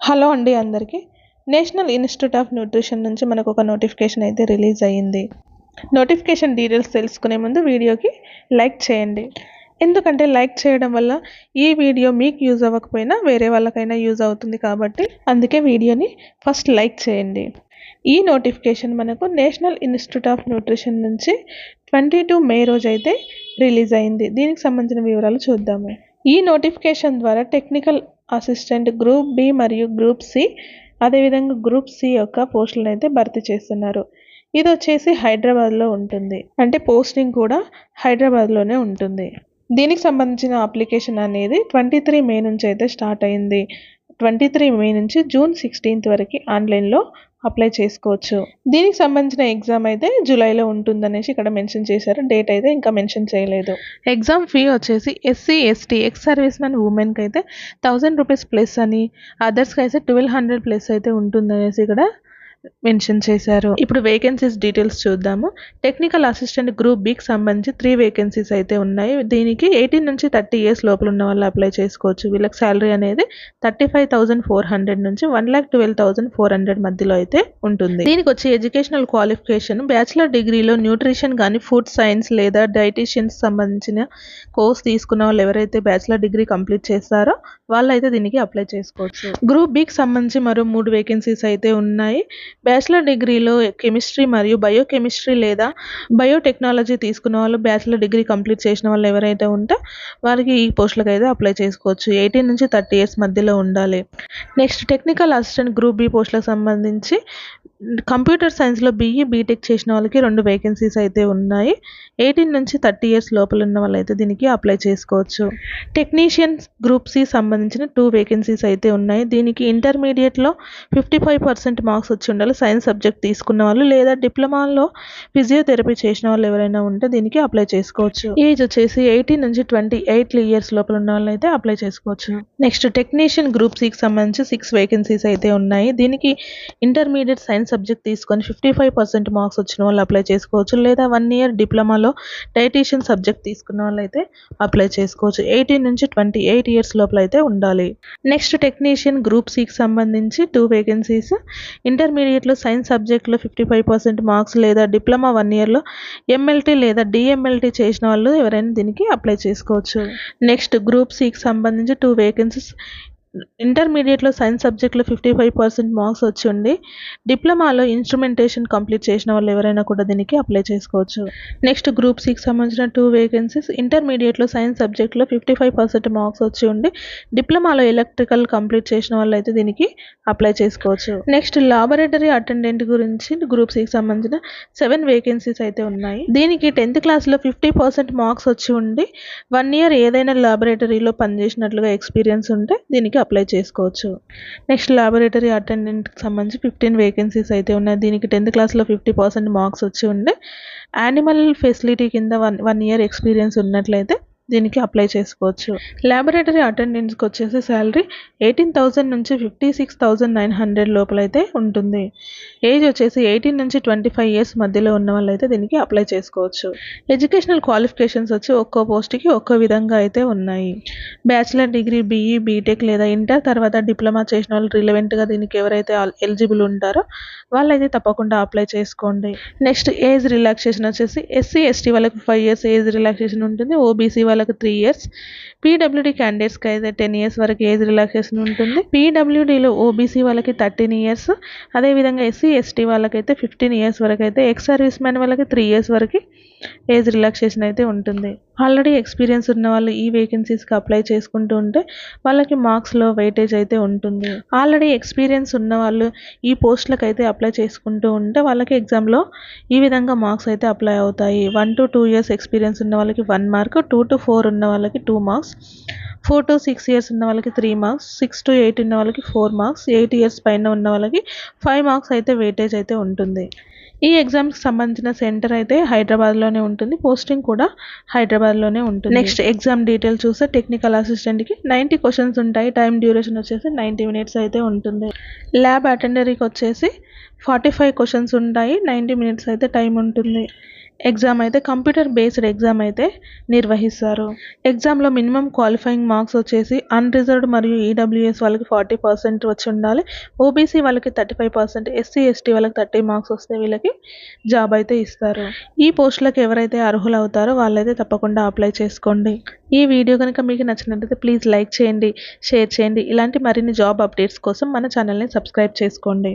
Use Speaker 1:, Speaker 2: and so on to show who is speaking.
Speaker 1: Hello అండి అందరికీ. National institute of nutrition నుంచి మనకు ఒక నోటిఫికేషన్ అయితే రిలీజ్ అయ్యింది. నోటిఫికేషన్ డీటెయిల్స్ తెలుసుకునే ముందు వీడియోకి లైక్ చేయండి. ఎందుకంటే లైక్ చేయడం వల్ల ఈ వీడియో మీకు యూజ్ అవ్వకపోయినా వేరే వాళ్ళకైనా యూజ్ అవుతుంది కాబట్టి అందుకే వీడియోని ఫస్ట్ లైక్ చేయండి. ఈ నోటిఫికేషన్ మనకు నేషనల్ ఇన్స్టిట్యూట్ ఆఫ్ న్యూట్రిషన్ నుంచి 22 మే రోజు అయితే రిలీజ్ అయింది. దీనికి సంబంధించిన వివరాలు చూద్దాము. ఈ నోటిఫికేషన్ ద్వారా టెక్నికల్ అసిస్టెంట్ గ్రూప్ బి మరియు గ్రూప్ సి అదేవిధంగా గ్రూప్ సి యొక్క పోస్టులను అయితే భర్తీ చేస్తున్నారు. ఇది వచ్చేసి హైదరాబాద్లో ఉంటుంది, అంటే పోస్టింగ్ కూడా హైదరాబాద్లోనే ఉంటుంది. దీనికి సంబంధించిన అప్లికేషన్ అనేది 23 మే నుంచి అయితే స్టార్ట్ అయింది. 23 మే నుంచి జూన్ 16 వరకు ఆన్లైన్లో అప్లై చేసుకోవచ్చు. దీనికి సంబంధించిన ఎగ్జామ్ అయితే జూలైలో ఉంటుందనేసి ఇక్కడ మెన్షన్ చేశారు. డేట్ అయితే ఇంకా మెన్షన్ చేయలేదు. ఎగ్జామ్ ఫీ వచ్చేసి SC ST ex service men ఉమెన్కి అయితే 1000 రూపీస్ ప్లస్ అని, అదర్స్కి అయితే 1200 ప్లస్ అయితే ఉంటుందనేసి ఇక్కడ మెన్షన్ చేశారు. ఇప్పుడు వేకెన్సీస్ డీటెయిల్స్ చూద్దాము. టెక్నికల్ అసిస్టెంట్ గ్రూప్ బికి సంబంధించి 3 వేకెన్సీస్ అయితే ఉన్నాయి. దీనికి 18 నుంచి 30 ఇయర్స్ లోపల ఉన్న వాళ్ళు అప్లై చేసుకోవచ్చు. వీళ్ళకి శాలరీ అనేది 35,400 నుంచి 1,12,400 మధ్యలో అయితే ఉంటుంది. దీనికి వచ్చి ఎడ్యుకేషనల్ క్వాలిఫికేషన్ బ్యాచిలర్ డిగ్రీలో న్యూట్రిషన్ కానీ ఫుడ్ సైన్స్ లేదా డైటీషియన్స్ సంబంధించిన కోర్స్ తీసుకున్న వాళ్ళు ఎవరైతే బ్యాచిలర్ డిగ్రీ కంప్లీట్ చేస్తారో వాళ్ళైతే దీనికి అప్లై చేసుకోవచ్చు. గ్రూప్ బికి సంబంధించి మరో 3 వేకెన్సీస్ అయితే ఉన్నాయి. బ్యాచిలర్ డిగ్రీలో కెమిస్ట్రీ మరియు బయోకెమిస్ట్రీ లేదా బయోటెక్నాలజీ తీసుకున్న వాళ్ళు బ్యాచిలర్ డిగ్రీ కంప్లీట్ చేసిన వాళ్ళు ఎవరైతే ఉంటే వారికి ఈ పోస్టులకు అయితే అప్లై చేసుకోవచ్చు. 18 నుంచి 30 ఇయర్స్ మధ్యలో ఉండాలి. Next technical assistant group B పోస్టులకు సంబంధించి కంప్యూటర్ సైన్స్లో బీఈ బీటెక్ చేసిన వాళ్ళకి 2 వేకెన్సీస్ అయితే ఉన్నాయి. 18 నుంచి 30 ఇయర్స్ లోపల ఉన్న వాళ్ళైతే దీనికి అప్లై చేసుకోవచ్చు. టెక్నీషియన్స్ గ్రూప్ సి సంబంధించిన 2 వేకెన్సీస్ అయితే ఉన్నాయి. దీనికి ఇంటర్మీడియట్లో 55% మార్క్స్ వచ్చి ఉండాలి. సైన్స్ సబ్జెక్ట్ తీసుకున్న వాళ్ళు లేదా డిప్లొమాలో ఫిజియోథెరపీ చేసిన వాళ్ళు ఎవరైనా ఉంటే దీనికి అప్లై చేసుకోవచ్చు. ఏజ్ వచ్చేసి 18 నుంచి 28 ఇయర్స్ లోపల ఉన్న వాళ్ళు అయితే అప్లై చేసుకోవచ్చు. నెక్స్ట్ టెక్నీషియన్ గ్రూప్ సికి సంబంధించి 6 వేకెన్సీస్ అయితే ఉన్నాయి. దీనికి ఇంటర్మీడియట్ సైన్స్ సబ్జెక్ట్ తీసుకొని 55% మార్క్స్ వచ్చిన వాళ్ళు అప్లై చేసుకోవచ్చు, లేదా 1 ఇయర్ డిప్లొమాలో డైటీషియన్ సబ్జెక్ట్ తీసుకున్న వాళ్ళు అయితే అప్లై చేసుకోవచ్చు. 18 నుంచి 28 ఇయర్స్ లోపల అయితే ఉండాలి. నెక్స్ట్ టెక్నీషియన్ గ్రూప్ సికి సంబంధించి 2 వేకెన్సీస్ ఇంటర్మీడియట్లో సైన్స్ సబ్జెక్ట్లో 55% మార్క్స్ లేదా డిప్లొమా 1 ఇయర్లో ఎంఎల్టీ లేదా డిఎంఎల్టీ చేసిన వాళ్ళు ఎవరైనా దీనికి అప్లై చేసుకోవచ్చు. నెక్స్ట్ గ్రూప్ సికి సంబంధించి 2 వేకెన్సీస్ ఇంటర్మీడియట్లో సైన్స్ సబ్జెక్ట్లో 55% మార్క్స్ వచ్చి ఉండి డిప్లొమాలో ఇన్స్ట్రుమెంటేషన్ కంప్లీట్ చేసిన వాళ్ళు ఎవరైనా కూడా దీనికి అప్లై చేసుకోవచ్చు. నెక్స్ట్ గ్రూప్ సికి సంబంధించిన 2 వేకెన్సీస్ ఇంటర్మీడియట్లో సైన్స్ సబ్జెక్ట్లో 55% మార్క్స్ వచ్చి ఉండి డిప్లొమాలో ఎలక్ట్రికల్ కంప్లీట్ చేసిన వాళ్ళు అయితే దీనికి అప్లై చేసుకోవచ్చు. నెక్స్ట్ లాబొరేటరీ అటెండెంట్ గురించి గ్రూప్ సికి సంబంధించిన 7 వేకెన్సీస్ అయితే ఉన్నాయి. దీనికి 10th క్లాస్లో 50% మార్క్స్ వచ్చి ఉండి 1 ఇయర్ ఏదైనా లాబొరేటరీలో పనిచేసినట్లుగా ఎక్స్పీరియన్స్ ఉంటే దీనికి అప్లై చేసుకోవచ్చు. నెక్స్ట్ లాబొరేటరీ అటెండెంట్కి సంబంధించి 15 వేకెన్సీస్ అయితే ఉన్నాయి. దీనికి 10th క్లాస్లో 50% మార్క్స్ వచ్చి ఉండి యానిమల్ ఫెసిలిటీ కింద 1 ఇయర్ ఎక్స్పీరియన్స్ ఉన్నట్లయితే దీనికి అప్లై చేసుకోవచ్చు. లాబొరేటరీ అటెండెంట్స్కి వచ్చేసి శాలరీ 18,000 నుంచి 56,900 లోపలైతే ఉంటుంది. ఏజ్ వచ్చేసి 18 నుంచి 25 ఇయర్స్ మధ్యలో ఉన్న వాళ్ళైతే దీనికి అప్లై చేసుకోవచ్చు. ఎడ్యుకేషనల్ క్వాలిఫికేషన్స్ వచ్చి ఒక్కో పోస్ట్కి ఒక్కో విధంగా అయితే ఉన్నాయి. బ్యాచిలర్ డిగ్రీ బీఈ బీటెక్ లేదా ఇంటర్ తర్వాత డిప్లొమా చేసిన వాళ్ళు రిలవెంట్గా దీనికి ఎవరైతే ఎలిజిబుల్ ఉంటారో వాళ్ళైతే తప్పకుండా అప్లై చేసుకోండి. నెక్స్ట్ ఏజ్ రిలాక్సేషన్ వచ్చేసి ఎస్సీ ఎస్టీ వాళ్ళకి 5 ఇయర్స్ ఏజ్ రిలాక్సేషన్ ఉంటుంది. ఓబీసీ వాళ్ళకి 3 ఇయర్స్, పీడబ్ల్యూడీ క్యాండిడేట్స్కి అయితే 10 ఇయర్స్ వరకు ఏజ్ రిలాక్సేషన్ ఉంటుంది. పీడబ్ల్యూడీలో ఓబీసీ వాళ్ళకి 13 ఇయర్స్, అదేవిధంగా ఎస్సీ ఎస్టీ వాళ్ళకైతే 15 ఇయర్స్ వరకు అయితే, ఎక్స్ సర్వీస్ మెన్ వాళ్ళకి 3 ఇయర్స్ వరకు ఏజ్ రిలాక్సేషన్ అయితే ఉంటుంది. ఆల్రెడీ ఎక్స్పీరియన్స్ ఉన్న వాళ్ళు ఈ వేకెన్సీస్కి అప్లై చేసుకుంటూ ఉంటే వాళ్ళకి మార్క్స్లో వెయిటేజ్ అయితే ఉంటుంది. ఆల్రెడీ ఎక్స్పీరియన్స్ ఉన్న వాళ్ళు ఈ పోస్టులకు అయితే అప్లై చేసుకుంటూ ఉంటే వాళ్ళకి ఎగ్జామ్లో ఈ విధంగా మార్క్స్ అయితే అప్లై అవుతాయి. 1 to 2 ఇయర్స్ ఎక్స్పీరియన్స్ ఉన్న వాళ్ళకి 1 మార్క్, 2 to 4 ఉన్న వాళ్ళకి 2 మార్క్స్, 4 to 6 ఇయర్స్ ఉన్న వాళ్ళకి 3 మార్క్స్, 6 to 8 ఉన్న వాళ్ళకి 4 మార్క్స్, 8 ఇయర్స్ పైన ఉన్న వాళ్ళకి 5 మార్క్స్ అయితే వెయిటేజ్ అయితే ఉంటుంది. ఈ ఎగ్జామ్కి సంబంధించిన సెంటర్ అయితే హైదరాబాద్లోనే ఉంటుంది. పోస్టింగ్ కూడా హైదరాబాద్లోనే ఉంటుంది. నెక్స్ట్ ఎగ్జామ్ డీటెయిల్ చూస్తే టెక్నికల్ అసిస్టెంట్కి 90 క్వశ్చన్స్ ఉంటాయి. టైం డ్యూరేషన్ వచ్చేసి 90 మినిట్స్ అయితే ఉంటుంది. ల్యాబ్ అటెండరీకి వచ్చేసి 45 క్వశ్చన్స్ ఉంటాయి. 90 మినిట్స్ అయితే టైం ఉంటుంది. ఎగ్జామ్ అయితే కంప్యూటర్ బేస్డ్ ఎగ్జామ్ అయితే నిర్వహిస్తారు. ఎగ్జామ్లో మినిమం క్వాలిఫైయింగ్ మార్క్స్ వచ్చేసి అన్రిజర్వ్డ్ మరియు ఈడబ్ల్యూఎస్ వాళ్ళకి 40% వచ్చి ఉండాలి. ఓబీసీ వాళ్ళకి 35%, ఎస్సీ ఎస్టీ వాళ్ళకి 30 మార్క్స్ వస్తే వీళ్ళకి జాబ్ అయితే ఇస్తారు. ఈ పోస్టులకు ఎవరైతే అర్హులు అవుతారో వాళ్ళైతే తప్పకుండా అప్లై చేసుకోండి. ఈ వీడియో కనుక మీకు నచ్చినట్లయితే ప్లీజ్ లైక్ చేయండి, షేర్ చేయండి. ఇలాంటి మరిన్ని జాబ్ అప్డేట్స్ కోసం మన ఛానల్ని సబ్స్క్రైబ్ చేసుకోండి.